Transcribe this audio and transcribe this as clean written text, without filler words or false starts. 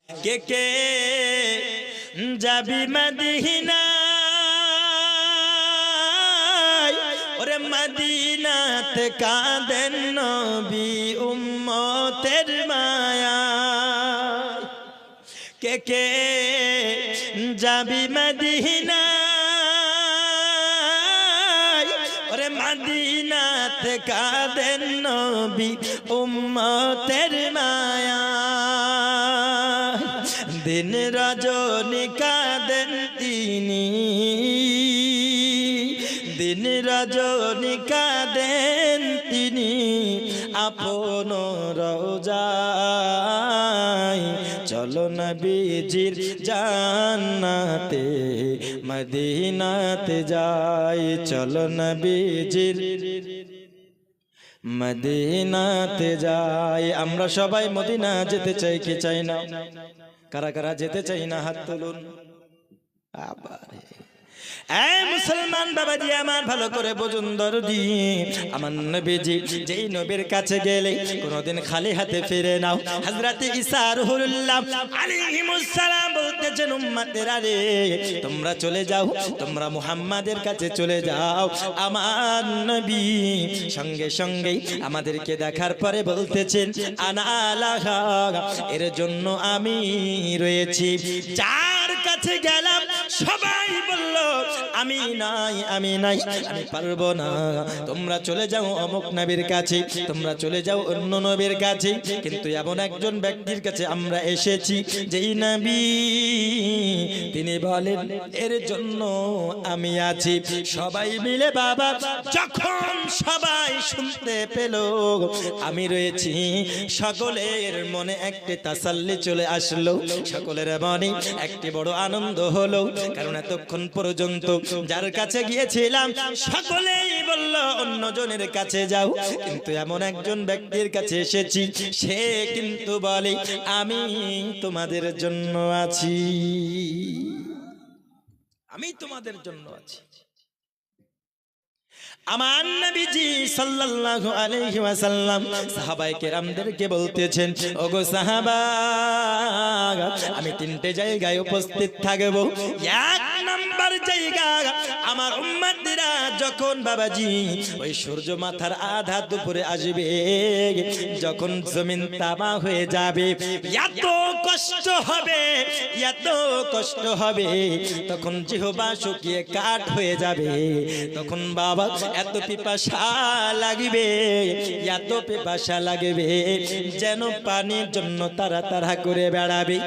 কে কে যাবি মদিনা, ওরে মদিনাতে কাঁদেন নবী উম্মতের মায়া। কে কে যাবি মদিনা, ওরে মদিনাতে কাঁদেন নবী উম্মতের মায়া। দিন রজনী কাঁদেন তিনি, দিন রজনী কাঁদেন তিনি আপন রওজায়। চলো নবীজির জান্নাতে মদিনাতে যাই, চলো নবীজির মদিনাতে যাই। আমরা সবাই মদিনা যেতে চাই কি চাই না? কারা কারা যেতে চাই না হাত তুলুন। আবার এই মুসলমান বাবাজি আমার ভালো করে বুঝুন দরদি, আমার নবীজি যেই নবীর কাছে গেলে কোনোদিন খালি হাতে ফিরে নাও। হযরত ঈসা রুহুল্লাহ আলাইহিস সালাম বলতেছেন উম্মতেরা রে তোমরা চলে যাও, তোমরা মুহাম্মাদের কাছে চলে যাও। আমার নবী সঙ্গে সঙ্গে আমাদেরকে দেখার পরে বলতেছেন আনা লাহা, এর জন্য আমি রয়েছি। যার কাছে গেলাম সবাই বলল আমি নাই, আমি নাই, আমি পারবো না। তোমরা চলে যাও অমুক নবীর কাছে, তোমরা চলে যাও অন্য নবীর কাছে, কিন্তু এমন একজন ব্যক্তির কাছে আমরা এসেছি যেই নবী তিনি বলেন এর জন্য আমি আছি। সবাই মিলে বাবা যখন সবাই শুনতে পেল আমি রয়েছি, সকলের মনে একটি তাসাল্লি চলে আসলো, সকলের মনে একটি বড় আনন্দ হলো। কারণ এতক্ষণ পর্যন্ত যার কাছে গিয়েছিলাম সকলেই বলল অন্যজনের কাছে যাও, কিন্তু এমন একজন ব্যক্তির কাছে এসেছি সে কিন্তু বলে আমি তোমাদের জন্য আছি, আমি তোমাদের জন্য আছি। আমার নবীজি সাল্লাল্লাহু আলাইহি ওয়াসাল্লাম সাহাবায়ে কেরামদেরকে বলতেছেন ওগো সাহাবা আমি তিনটে জায়গায় উপস্থিত থাকব। এক নাম্বার জায়গা আমার উম্মতরা যখন বাবাজি ওই সূর্য মাথার আধা দুপুরে আসবে, যখন জমিন তামা হয়ে যাবে, এত কষ্ট হবে, এত কষ্ট হবে, তখন জিহ্বা শুকিয়ে কাঠ হয়ে যাবে, তখন বাবা এত পিপাসা লাগবে, এত পিপাসা লাগবে যেন পানির জন্য তারা তারা করে বেড়াবে।